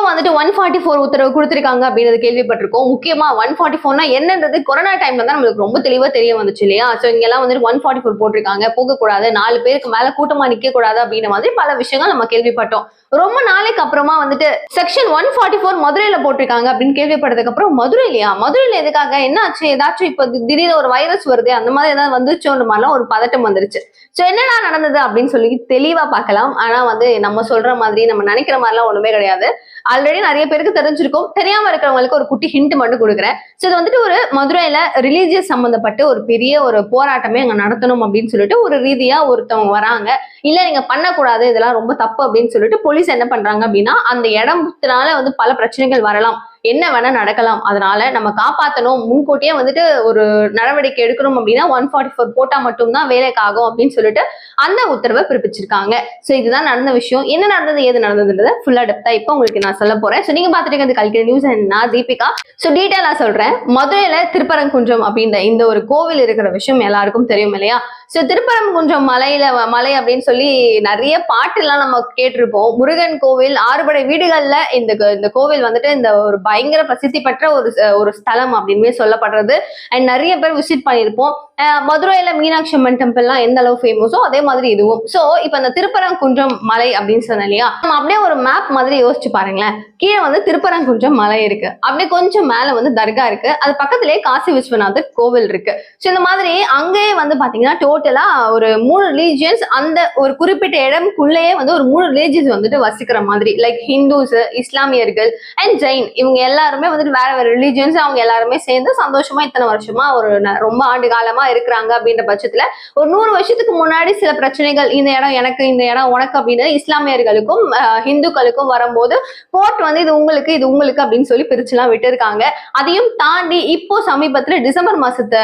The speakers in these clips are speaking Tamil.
வந்துட்டு 144 உத்தரவு கொடுத்திருக்காங்க அப்படின்றது கேள்விப்பட்டிருக்கோம். முக்கியமா 144னா என்னன்றது கொரோனா டைம்ல தான் நம்மளுக்கு ரொம்ப தெளிவா தெரிய வந்துச்சு இல்லையா? சோ இங்க எல்லாம் வந்துட்டு 144 போட்டிருக்காங்க, போகக்கூடாது, 4 பேருக்கு மேல கூட்டமா நிக்க கூடாது அப்படின்ற மாதிரி பல விஷயங்கள் நம்ம கேள்விப்பட்டோம். ரொம்ப நாளைக்கு அப்புறமா வந்துட்டு செக்ஷன் 144 மதுரையில போட்டிருக்காங்க அப்படின்னு கேள்விப்பட்டதுக்கு அப்புறம் மதுரையிலயா, மதுரையில எதுக்காக, என்ன ஆச்சு, ஏதாச்சும் இப்ப திடீர்னு ஒரு வைரஸ் வருது அந்த மாதிரி ஏதாவது வந்துச்சோன்ற மாதிரிலாம் ஒரு பதட்டம் வந்துருச்சு. சோ என்னடா நடந்தது அப்படின்னு சொல்லி தெளிவா பார்க்கலாம். ஆனா வந்து நம்ம சொல்ற மாதிரி நம்ம நினைக்கிற மாதிரிலாம் ஒண்ணுமே கிடையாது. ஆல்ரெடி நிறைய பேருக்கு தெரிஞ்சிருக்கும். தெரியாம இருக்கிறவங்களுக்கு ஒரு குட்டி ஹிண்ட் மட்டும் கொடுக்குறேன். சோ இது வந்துட்டு ஒரு மதுரையில ரிலீஜியஸ் சம்பந்தப்பட்டு ஒரு பெரிய ஒரு போராட்டமே அங்க நடத்தணும் அப்படின்னு சொல்லிட்டு ஒரு ரீதியா ஒருத்தவங்க வராங்க. இல்ல நீங்க பண்ணக்கூடாது, இதெல்லாம் ரொம்ப தப்பு அப்படின்னு சொல்லிட்டு போலீஸ் என்ன பண்றாங்க அப்படின்னா, அந்த இடத்தினால வந்து பல பிரச்சனைகள் வரலாம், என்ன வேணா நடக்கலாம், அதனால நம்ம காப்பாத்தணும், முன்கூட்டியே வந்துட்டு ஒரு நடவடிக்கை எடுக்கணும் அப்படின்னா 144 போட்டா மட்டும்தான் வேலைக்கு ஆகும் அப்படின்னு சொல்லிட்டு அந்த உத்தரவை பிறப்பிச்சிருக்காங்க. சோ இதுதான் நடந்த விஷயம். என்ன நடந்தது, ஏது நடந்ததுன்றத ஃபுல்லா டெப்தா இப்போ உங்களுக்கு நான் சொல்ல போறேன். சோ நீங்க பாத்துட்டு இருக்கிறது கல்கி நியூஸ் அண்ட் நான் தீபிகா. சோ டீடைலா சொல்றேன். மதுரையில திருப்பரங்குன்றம் அப்படின்ற இந்த ஒரு கோவில் இருக்கிற விஷயம் எல்லாருக்கும் தெரியும் இல்லையா? சோ திருப்பரங்குன்றம் மலை அப்படின்னு சொல்லி நிறைய பாட்டு எல்லாம் நம்ம கேட்டிருப்போம். முருகன் கோவில், 6 படை வீடுகள்ல இந்த கோவில் வந்துட்டு இந்த ஒரு பயங்கர பிரசித்தி பெற்ற ஒரு ஸ்தலம் அப்படின்னு சொல்லப்படுறது. அண்ட் நிறைய பேர் விசிட் பண்ணியிருப்போம். மதுரையில மீனாட்சி அம்மன் டெம்பிள்லாம் எந்த அளவு ஃபேமஸோ அதே மாதிரி இதுவும். சோ இப்ப இந்த திருப்பரங்குன்றம் மலை அப்படின்னு சொன்ன இல்லையா, நம்ம அப்படியே ஒரு மேப் மாதிரி யோசிச்சு பாருங்களேன். கீழே வந்து திருப்பரங்குன்றம் மலை இருக்கு, அப்படியே கொஞ்சம் மேல வந்து தர்கா இருக்கு, அது பக்கத்திலேயே காசி விஸ்வநாதர் கோவில் இருக்கு. சோ இந்த மாதிரி அங்கேயே வந்து பாத்தீங்கன்னா டோட்டலா ஒரு 3 ரிலீஜியன்ஸ் அந்த ஒரு குறிப்பிட்ட இடம்குள்ளேயே வந்து ஒரு 3 ரிலீஜியன்ஸ் வந்துட்டு வசிக்கிற மாதிரி, லைக் ஹிந்துஸ், இஸ்லாமியர்கள் அண்ட் ஜெயின், இவங்க எல்லாருமே வந்துட்டு வேற வேற ரிலீஜியன்ஸ், அவங்க எல்லாருமே சேர்ந்து சந்தோஷமா இத்தனை வருஷமா ஒரு ரொம்ப ஆண்டு காலமா இருக்கிறாங்க. அப்படின்ற பட்சத்துல ஒரு 100 வருஷத்துக்கு முன்னாடி சில பிரச்சனைகள், இந்த இடம் எனக்கு, இந்த இடம் உனக்கு அப்படின்னு இஸ்லாமியர்களுக்கும் ஹிந்துக்களுக்கும் வரும்போது கோர்ட் வந்து இது உங்களுக்கு அப்படின்னு சொல்லி பிரிச்சுலாம் விட்டு இருக்காங்க. அதையும் தாண்டி இப்போ சமீபத்துல டிசம்பர் மாசத்தை,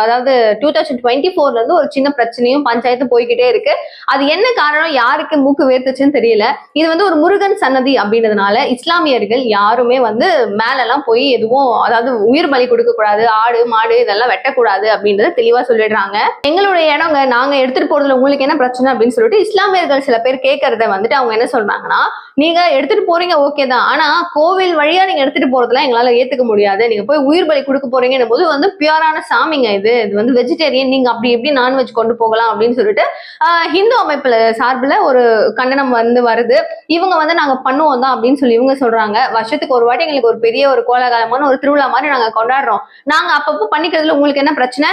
அதாவது 2024ல இருந்து ஒரு சின்ன பிரச்சனையும் பஞ்சாயத்து போய்கிட்டே இருக்கு. அது என்ன காரணம், யாருக்கு மூக்கு வேர்த்துச்சுன்னு தெரியல. இது வந்து ஒரு முருகன் சன்னதி அப்படின்றதுனால இஸ்லாமியர்கள் யாருமே வந்து மேல எல்லாம் போய் எதுவும், அதாவது உயிர் பலி கொடுக்க கூடாது, ஆடு மாடு இதெல்லாம் வெட்டக்கூடாது அப்படின்றத தெளிவா சொல்லிடுறாங்க. எங்களுடைய இடங்க நாங்க எடுத்துட்டு போறதுல உங்களுக்கு என்ன பிரச்சனை அப்படின்னு சொல்லிட்டு இஸ்லாமியர்கள் சில பேர் கேட்கறத வந்துட்டு அவங்க என்ன சொல்றாங்கன்னா, நீங்க எடுத்துட்டு போறீங்க ஓகே தான், ஆனா கோவில் வழியா நீங்க எடுத்துட்டு போறதுலாம் எங்களால ஏத்துக்க முடியாது, நீங்க போய் உயிர் பலி கொடுக்க போறீங்கன்னு போது வந்து பியூரான சாமிங்க, இது வந்து வெஜிடேரியன், நீங்க அப்படி எப்படி நான்வெஜ் கொண்டு போகலாம் அப்படின்னு சொல்லிட்டு ஹிந்து அமைப்புல சார்பில் ஒரு கண்டனம் வருது. இவங்க வந்து நாங்க பண்ணுவோம் தான் அப்படின்னு சொல்லி இவங்க சொல்றாங்க. வருஷத்துக்கு ஒரு வாட்டி எங்களுக்கு ஒரு பெரிய ஒரு கோலாகலமான ஒரு திருவிழா மாதிரி நாங்க கொண்டாடுறோம், நாங்க அப்பப்போ பண்ணிக்கிறதுல உங்களுக்கு என்ன பிரச்சனை,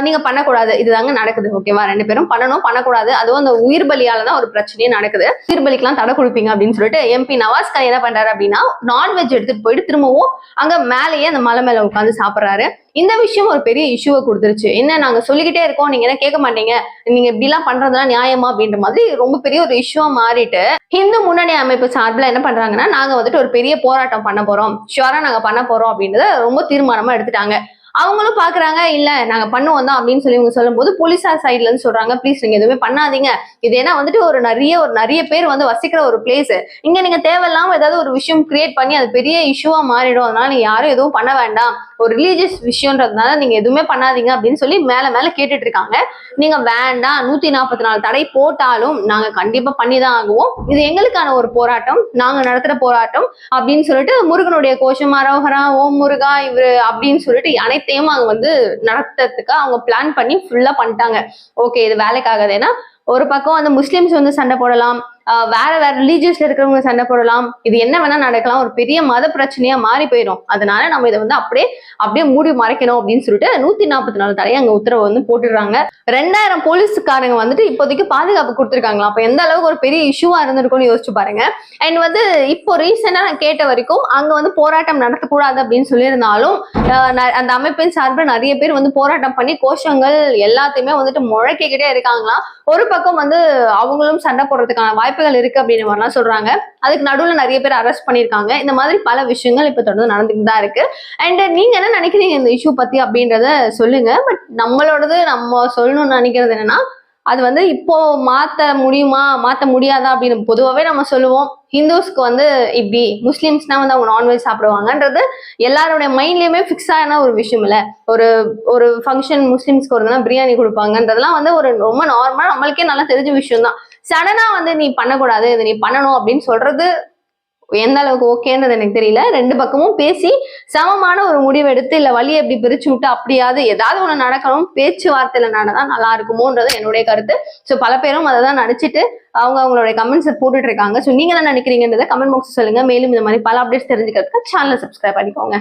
நீங்க பண்ணக்கூடாது, இதுதாங்க நடக்குது ஓகேவா, 2 பேரும் பண்ணணும் பண்ணக்கூடாது, அதுவும் அந்த உயிர் பலியாலதான் ஒரு பிரச்சனையே நடக்குது, உயிர் பலிக்கெல்லாம் தடை கொடுப்பீங்க அப்படின்னு சொல்லிட்டு எம்பி நவாஸ் கான் என்ன பண்றாரு அப்படின்னா, நான்வெஜ் எடுத்துட்டு போயிட்டு திரும்பவும் அங்க மேலேயே அந்த மலை மேல உட்காந்து சாப்பிடுறாரு. இந்த விஷயம் ஒரு பெரிய இஷ்யூவை கொடுத்துருச்சு. என்ன நாங்க சொல்லிக்கிட்டே இருக்கோம், நீங்க என்ன கேட்க மாட்டீங்க, நீங்க இப்படி எல்லாம் பண்றதெல்லாம் நியாயமா அப்படின்ற மாதிரி ரொம்ப பெரிய ஒரு இஷ்யூவா மாறிட்டு இந்து முன்னணி அமைப்பு சார்பில் என்ன பண்றாங்கன்னா, நாங்க வந்துட்டு ஒரு பெரிய போராட்டம் பண்ண போறோம், ஷுவரா நாங்க பண்ண போறோம் அப்படின்றத ரொம்ப தீர்மானமா எடுத்துட்டாங்க. அவங்களும் பாக்குறாங்க, இல்ல நாங்க பண்ணுவோம் தான் அப்படின்னு சொல்லி இவங்க சொல்லும் போது போலீஸார் சைட்ல இருந்து சொல்றாங்க, ப்ளீஸ் நீங்க எதுவுமே பண்ணாதீங்க, இது ஏன்னா வந்துட்டு ஒரு நிறைய பேர் வந்து வசிக்கிற ஒரு பிளேஸ், இங்க நீங்க தேவையில்லாம ஏதாவது ஒரு விஷயம் கிரியேட் பண்ணி அது பெரிய இஷ்யூவா மாறிடும், அதனால நீங்க யாரும் எதுவும் பண்ண வேண்டாம், ஒரு ரிலீஜியஸ் விஷயம்ன்றதுனால நீங்க எதுவுமே பண்ணாதீங்க அப்படின்னு சொல்லி மேல கேட்டுட்டு இருக்காங்க. நீங்க வேண்டாம், 144 தடை போட்டாலும் நாங்க கண்டிப்பா பண்ணிதான் ஆகுவோம், இது எங்களுக்கான ஒரு போராட்டம், நாங்க நடத்துற போராட்டம் அப்படின்னு சொல்லிட்டு முருகனுடைய கோஷம் அரோகரா ஓம் முருகா இவரு அப்படின்னு சொல்லிட்டு அனைத்தையும் அவங்க வந்து நடத்துறதுக்கு அவங்க பிளான் பண்ணி ஃபுல்லா பண்ணிட்டாங்க. ஓகே இது வேலைக்காகாது. ஏன்னா ஒரு பக்கம் வந்து முஸ்லிம்ஸ் வந்து சண்டை போடலாம், வேற ரிலீஜியஸ்ல இருக்கிறவங்க சண்டை போடலாம், இது என்ன வேணா நடக்கலாம், ஒரு பெரிய மத பிரச்சனையா மாறி போயிடும், அதனால நம்ம இதை வந்து அப்படியே மூடி மறைக்கணும் அப்படின்னு சொல்லிட்டு 144 தடையை அங்க உத்தரவு வந்து போட்டுடுறாங்க. 2000 போலீஸ்காரங்க வந்துட்டு இப்போதைக்கு பாதுகாப்பு கொடுத்துருக்காங்களா, அப்ப எந்த அளவுக்கு ஒரு பெரிய இஷ்யூவா இருந்திருக்கும்னு யோசிச்சு பாருங்க. அண்ட் வந்து இப்போ ரீசெண்டா நான் கேட்ட வரைக்கும் அங்க வந்து போராட்டம் நடத்தக்கூடாது அப்படின்னு சொல்லியிருந்தாலும் அந்த அமைப்பின் சார்பில் நிறைய பேர் வந்து போராட்டம் பண்ணி கோஷங்கள் எல்லாத்தையுமே வந்துட்டு முழக்கிக்கிட்டே இருக்காங்களாம். ஒரு பக்கம் வந்து அவங்களும் சண்டை போடுறதுக்கான வாய்ப்புகள் இருக்கு அப்படின்னு மாதிரிலாம் சொல்றாங்க. அதுக்கு நடுவுல நிறைய பேர் அரெஸ்ட் பண்ணிருக்காங்க. இந்த மாதிரி பல விஷயங்கள் இப்ப தொடர்ந்து நடந்துட்டு தான் இருக்கு. அண்ட் நீங்க என்ன நினைக்கிறீங்க இந்த இஷ்யூ பத்தி அப்படின்றத சொல்லுங்க. பட் நம்மளோடது நம்ம சொல்லணும்னு நினைக்கிறது என்னன்னா, அது வந்து இப்போ மாத்த முடியுமா மாத்த முடியாதா அப்படின்னு பொதுவாகவே நம்ம சொல்லுவோம். ஹிந்துஸ்க்கு வந்து இப்படி, முஸ்லிம்ஸ்னா வந்து அவங்க நான்வெஜ் சாப்பிடுவாங்கன்றது எல்லாருடைய மைண்ட்லயுமே ஃபிக்ஸ் ஆன ஒரு விஷயம் இல்ல. ஒரு ஃபங்க்ஷன் முஸ்லிம்ஸ்க்கு ஒரு பிரியாணி கொடுப்பாங்கன்றதெல்லாம் வந்து ஒரு ரொம்ப நார்மலா நம்மளுக்கே நல்லா தெரிஞ்ச விஷயம் தான். சடனா வந்து நீ பண்ணக்கூடாது, இது நீ பண்ணணும் அப்படின்னு சொல்றது எந்த அளவுக்கு ஓகேன்றது எனக்கு தெரியல. 2 பக்கமும் பேசி சமமான ஒரு முடிவு எடுத்து இல்ல வழியை எப்படி பிரிச்சு விட்டு அப்படியாவது ஏதாவது ஒண்ணு நடக்கணும், பேச்சுவார்த்தையில நடந்தா நல்லா இருக்குமோன்றது என்னுடைய கருத்து. சோ பல பேரும் அதை தான் நினைச்சிட்டு அவங்களுடைய கமெண்ட்ஸ் போட்டுட்டு இருக்காங்க. சோ நீங்க என்ன நினைக்கிறீங்கன்றத கமெண்ட் பாக்ஸ் சொல்லுங்க. மேலும் இந்த மாதிரி பல அப்டேட்ஸ் தெரிஞ்சுக்கிறதுக்கு சேனலை சப்ஸ்கிரைப் பண்ணிக்கோங்க.